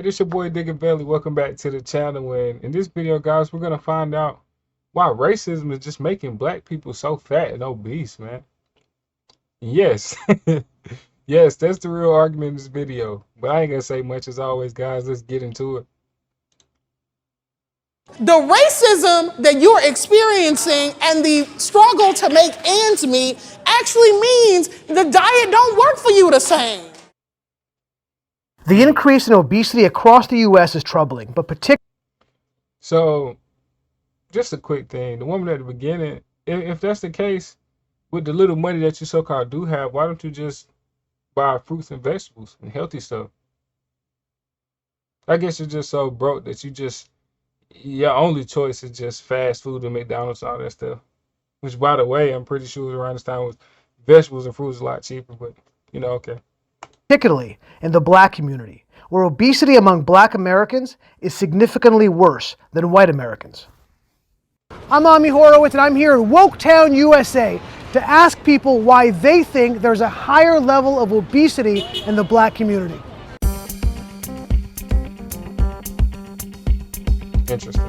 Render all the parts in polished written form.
this your boy KingDiggaveli. Welcome back to the channel. And in this video, guys, we're gonna find out why racism is just making black people so fat and obese, man. Yes, yes, that's the real argument in this video. But I ain't gonna say much as always, guys. Let's get into it. The racism that you're experiencing and the struggle to make ends meet actually means the diet don't work for you the same. The increase in obesity across the U.S. is troubling, but particularly. So, just a quick thing. The woman at the beginning, if that's the case, with the little money that you so-called do have, why don't you just buy fruits and vegetables and healthy stuff? I guess you're just so broke that your only choice is just fast food and McDonald's and all that stuff. Which, by the way, I'm pretty sure around this time was vegetables and fruits a lot cheaper, but okay. Particularly in the black community, where obesity among black Americans is significantly worse than white Americans. I'm Ami Horowitz, and I'm here in Woketown, USA, to ask people why they think there's a higher level of obesity in the black community. Interesting.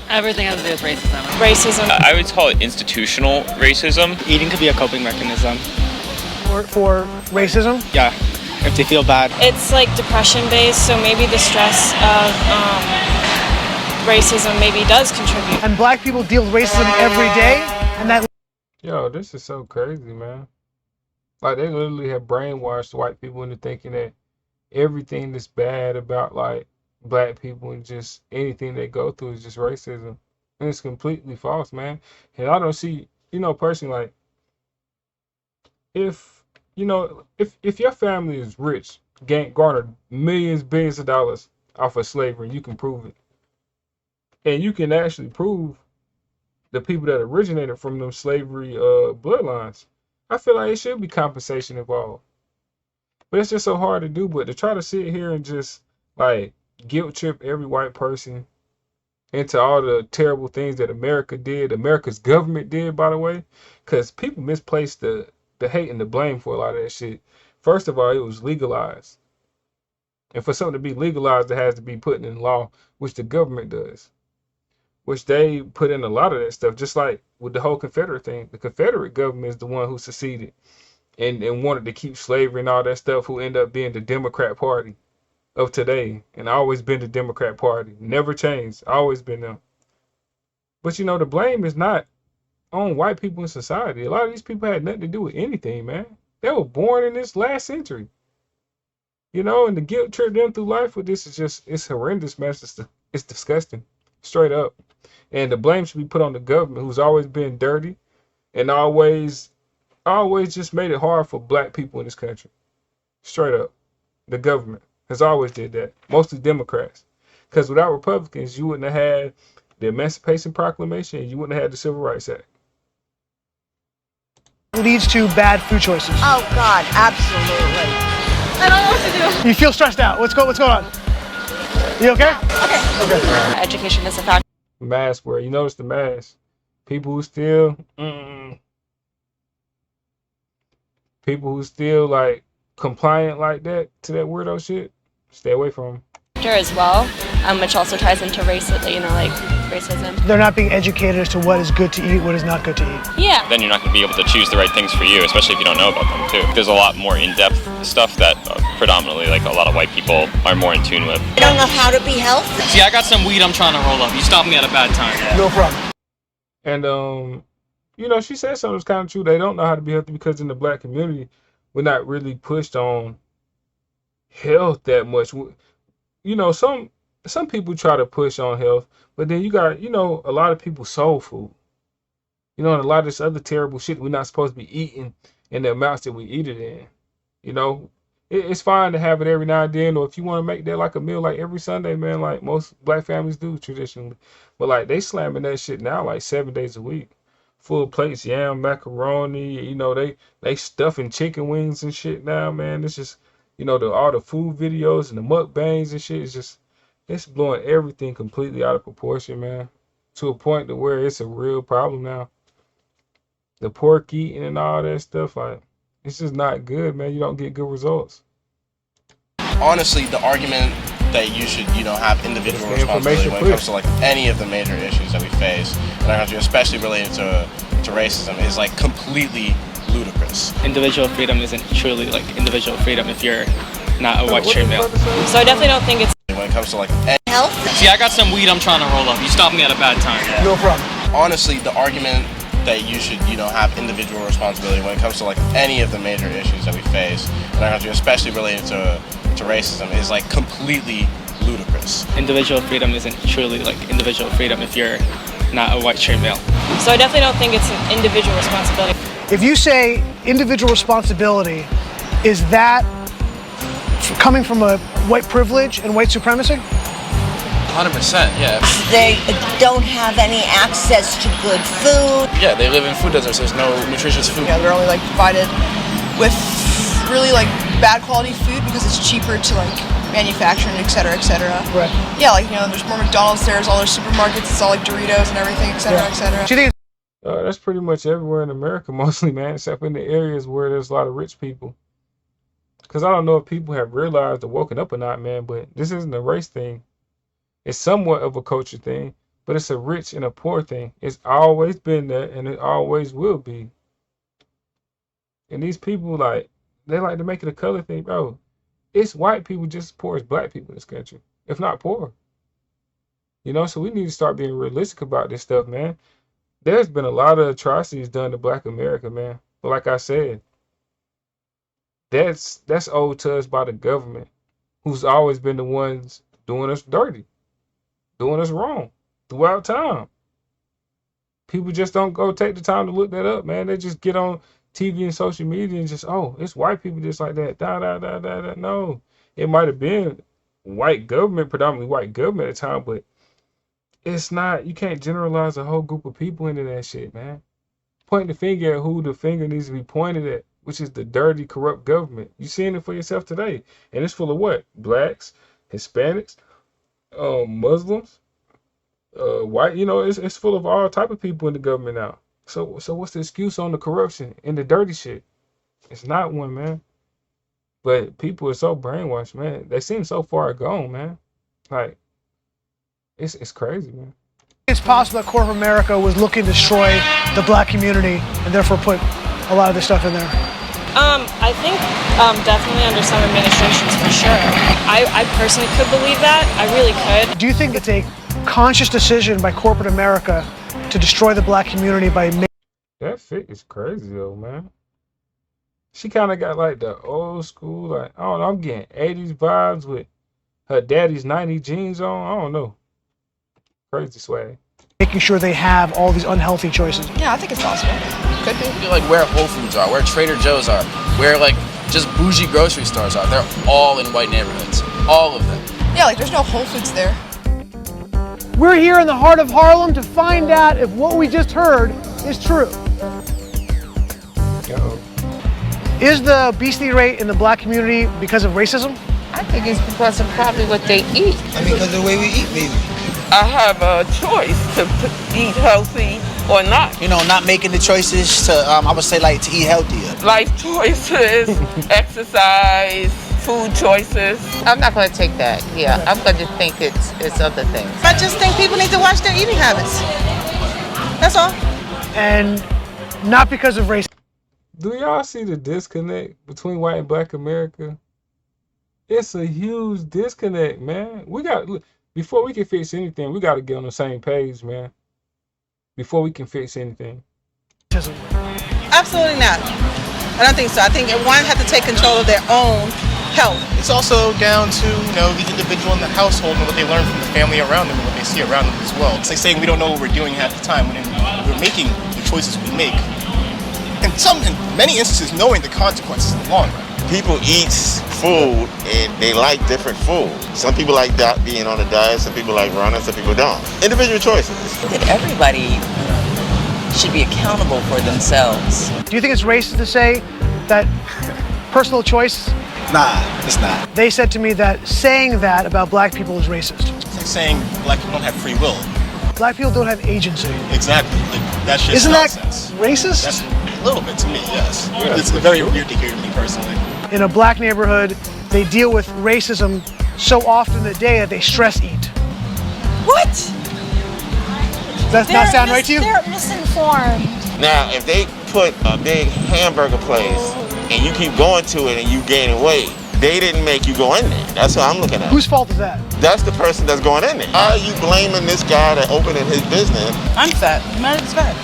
Everything has to do with racism. Racism. I would call it institutional racism. Eating could be a coping mechanism. For racism? Yeah, if they feel bad. It's like depression based, so maybe the stress of racism maybe does contribute. And black people deal with racism every day, and that. Yo, this is so crazy, man. Like, they literally have brainwashed white people into thinking that everything that's bad about, like, black people and just anything they go through is just racism. And it's completely false, man. And I don't see, personally, like, if your family is rich, garnered millions, billions of dollars off of slavery, you can prove it. And you can actually prove the people that originated from them slavery bloodlines. I feel like it should be compensation involved. But it's just so hard to do. But to try to sit here and just, like, guilt trip every white person into all the terrible things that America did, America's government did, by the way, because people misplaced the hate and the blame for a lot of that shit. First of all, it was legalized. And for something to be legalized, it has to be put in law, which the government does. Which they put in a lot of that stuff, just like with the whole Confederate thing. The Confederate government is the one who seceded and wanted to keep slavery and all that stuff, who ended up being the Democrat Party of today, and always been the Democrat Party. Never changed. Always been them. But the blame is not on white people in society. A lot of these people had nothing to do with anything, man. They were born in this last century. And the guilt trip them through life with this is just, it's horrendous, man. It's disgusting. Straight up. And the blame should be put on the government, who's always been dirty and always just made it hard for black people in this country. Straight up. The government has always did that. Mostly Democrats. Because without Republicans, you wouldn't have had the Emancipation Proclamation and you wouldn't have had the Civil Rights Act. Leads to bad food choices. Oh God, absolutely. I don't know what to do. You feel stressed out. What's going on? You okay? Okay. Education is a factor. Mask wear. You notice the mask. People who still like compliant like that to that weirdo shit, stay away from them. As well, which also ties into racism. They're not being educated as to what is good to eat, what is not good to eat. Yeah. Then you're not going to be able to choose the right things for you, especially if you don't know about them too. There's a lot more in-depth stuff that predominantly, like, a lot of white people are more in tune with. I don't know how to be healthy. See, I got some weed I'm trying to roll up. You stopped me at a bad time. No problem. And she said something that's kind of true. They don't know how to be healthy because in the black community, we're not really pushed on health that much. Some people try to push on health, but then you got, a lot of people soul food. And a lot of this other terrible shit we're not supposed to be eating in the amounts that we eat it in. It's fine to have it every now and then, or if you want to make that like a meal like every Sunday, man, like most black families do traditionally. But like they slamming that shit now like 7 days a week. Full plates, yam, macaroni, they stuffing chicken wings and shit now, man. It's just, all the food videos and the mukbangs and shit is just, it's blowing everything completely out of proportion, man. To a point to where it's a real problem now. The pork eating and all that stuff, like, It's just not good, man. You don't get good results. Honestly, the argument that you should, have individual It's the responsibility information when it comes to like any of the major issues that we face in our country, especially related to racism, is like completely ludicrous. Individual freedom isn't truly like individual freedom if you're not a white straight male. So I definitely don't think it's When it comes to like any Health? See, I got some weed I'm trying to roll up. You stopped me at a bad time. No problem. honestly, the argument that you should, have individual responsibility when it comes to like any of the major issues that we face in our country, especially related to racism, is like completely ludicrous. Individual freedom isn't truly like individual freedom if you're not a white straight male. So I definitely don't think it's an individual responsibility. If you say individual responsibility, is that coming from a white privilege and white supremacy? 100%, yeah. They don't have any access to good food. Yeah, they live in food deserts. There's no nutritious food. Yeah, they're only like provided with really like bad quality food because it's cheaper to like manufacture and et cetera, et cetera. Right. Yeah, like, there's more McDonald's, there's all their supermarkets, it's all like Doritos and everything, et cetera, et cetera. Do you think That's pretty much everywhere in America, mostly, man, except in the areas where there's a lot of rich people. Because I don't know if people have realized or woken up or not, man, but this isn't a race thing. It's somewhat of a culture thing, but it's a rich and a poor thing. It's always been there, and it always will be. And these people, they like to make it a color thing, bro. It's white people just as poor as black people in this country, if not poorer. So we need to start being realistic about this stuff, man. There's been a lot of atrocities done to Black America, man. But like I said, that's owed to us by the government, who's always been the ones doing us dirty, doing us wrong throughout time. People just don't go take the time to look that up, man. They just get on TV and social media and just, it's white people just like that. Da. No, it might have been white government, predominantly white government at the time, but it's not. You can't generalize a whole group of people into that shit, man. Pointing the finger at who the finger needs to be pointed at, which is the dirty, corrupt government. You're seeing it for yourself today, and it's full of what? Blacks, Hispanics, Muslims, white. It's full of all type of people in the government now. So what's the excuse on the corruption and the dirty shit? It's not one, man. But people are so brainwashed, man. They seem so far gone, man. Like, it's crazy, man. it's possible that corporate America was looking to destroy the black community and therefore put a lot of this stuff in there? I think definitely under some administrations for sure. I personally could believe that. I really could. Do you think it's a conscious decision by corporate America to destroy the black community by making... That fit is crazy though, man. She kind of got like the old school, like, I don't know, I'm getting 80s vibes with her daddy's 90s jeans on. I don't know. Crazy swag. making sure they have all these unhealthy choices? Yeah, I think it's possible. Could be. Like where Whole Foods are, where Trader Joe's are, where like just bougie grocery stores are. They're all in white neighborhoods. All of them. Yeah, like there's no Whole Foods there. We're here in the heart of Harlem to find out if what we just heard is true. Yo. Is the obesity rate in the black community because of racism? I think it's because of probably what they eat. I mean, because of the way we eat, maybe. I have a choice to eat healthy or not. You know, not making the choices to, I would say, like, to eat healthier. Life choices, exercise, food choices. I'm not going to take that. Yeah, I'm going to think it's other things. I just think people need to watch their eating habits. That's all. And not because of race. Do y'all see the disconnect between white and black America? It's a huge disconnect, man. Before we can fix anything, we got to get on the same page, man. Before we can fix anything. Absolutely not. I don't think so. I think everyone has to take control of their own health. It's also down to, the individual in the household and what they learn from the family around them and what they see around them as well. It's like saying we don't know what we're doing half the time when we're making the choices we make. In many instances, knowing the consequences in the long run. People eat food and they like different food. Some people like being on a diet, some people like running, some people don't. Individual choices. That everybody should be accountable for themselves. Do you think it's racist to say that personal choice? Nah, it's not. They said to me that saying that about black people is racist. It's like saying black people don't have free will. Black people don't have agency. Exactly. Like, that's just Isn't nonsense. that racist? A little bit to me, yes. Yeah, It's for very sure. weird to hear to me personally. In a black neighborhood, they deal with racism so often in the day that they stress eat. What? Does that not sound right to you? They're misinformed. Now, if they put a big hamburger place and you keep going to it and you gaining weight, they didn't make you go in there. That's what I'm looking at. Whose fault is that? That's the person that's going in there. How are you blaming this guy that opening his business? I'm fat. Married's fat.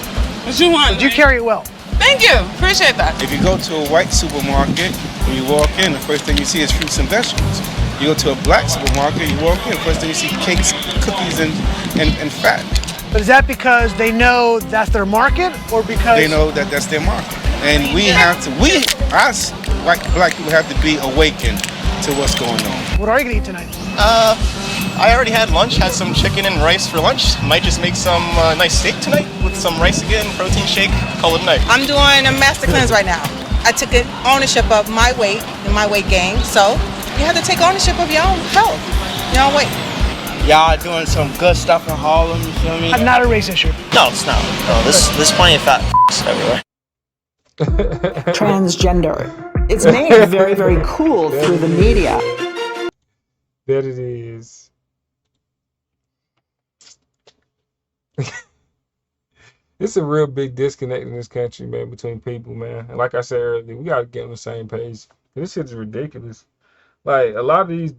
What you want? But you carry it well. Thank you. Appreciate that. If you go to a white supermarket, when you walk in, the first thing you see is fruits and vegetables. You go to a black supermarket, you walk in, the first thing you see cakes, cookies, and fat. But is that because they know that's their market, or because They know that that's their market. And us, black people have to be awakened to what's going on. What are you gonna eat tonight? I already had lunch, had some chicken and rice for lunch. Might just make some nice steak tonight with some rice again, protein shake, call it a night. I'm doing a master cleanse right now. I took ownership of my weight and my weight gain, so you have to take ownership of your own health, your own weight. Y'all are doing some good stuff in Harlem, you feel me? Not a race issue. No, it's not. No, there's plenty of fat everywhere. Transgender. It's made very, very cool through the media. That it is. It's a real big disconnect in this country, man, between people, man. And like I said earlier, we gotta get on the same page. This shit is ridiculous. Like a lot of these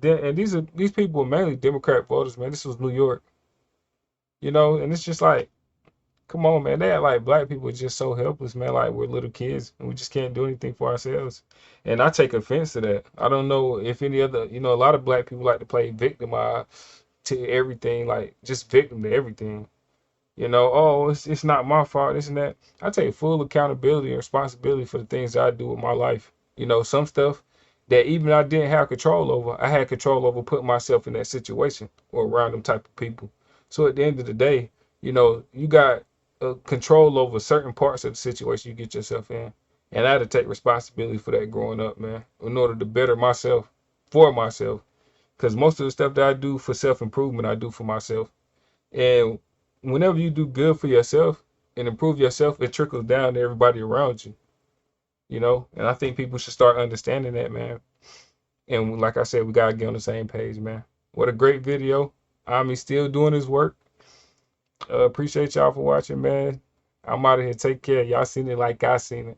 people are mainly Democrat voters, man. This was New York, you know, and it's just like, come on, man. They act like black people are just so helpless, man. Like we're little kids and we just can't do anything for ourselves. And I take offense to that. I don't know if any other, you know, a lot of black people like to play victim to everything, like just victim to everything. You know, oh, it's not my fault, this and that. I take full accountability and responsibility for the things that I do with my life. You know, some stuff that even I didn't have control over, I had control over putting myself in that situation or around them type of people. So at the end of the day, you know, you got control over certain parts of the situation you get yourself in. And I had to take responsibility for that growing up, man, in order to better myself, for myself. Because most of the stuff that I do for self-improvement, I do for myself. And whenever you do good for yourself and improve yourself, it trickles down to everybody around you, you know? And I think people should start understanding that, man. And like I said, we got to get on the same page, man. What a great video. Ami's still doing his work. Appreciate y'all for watching, man. I'm out of here. Take care. Y'all seen it like I seen it.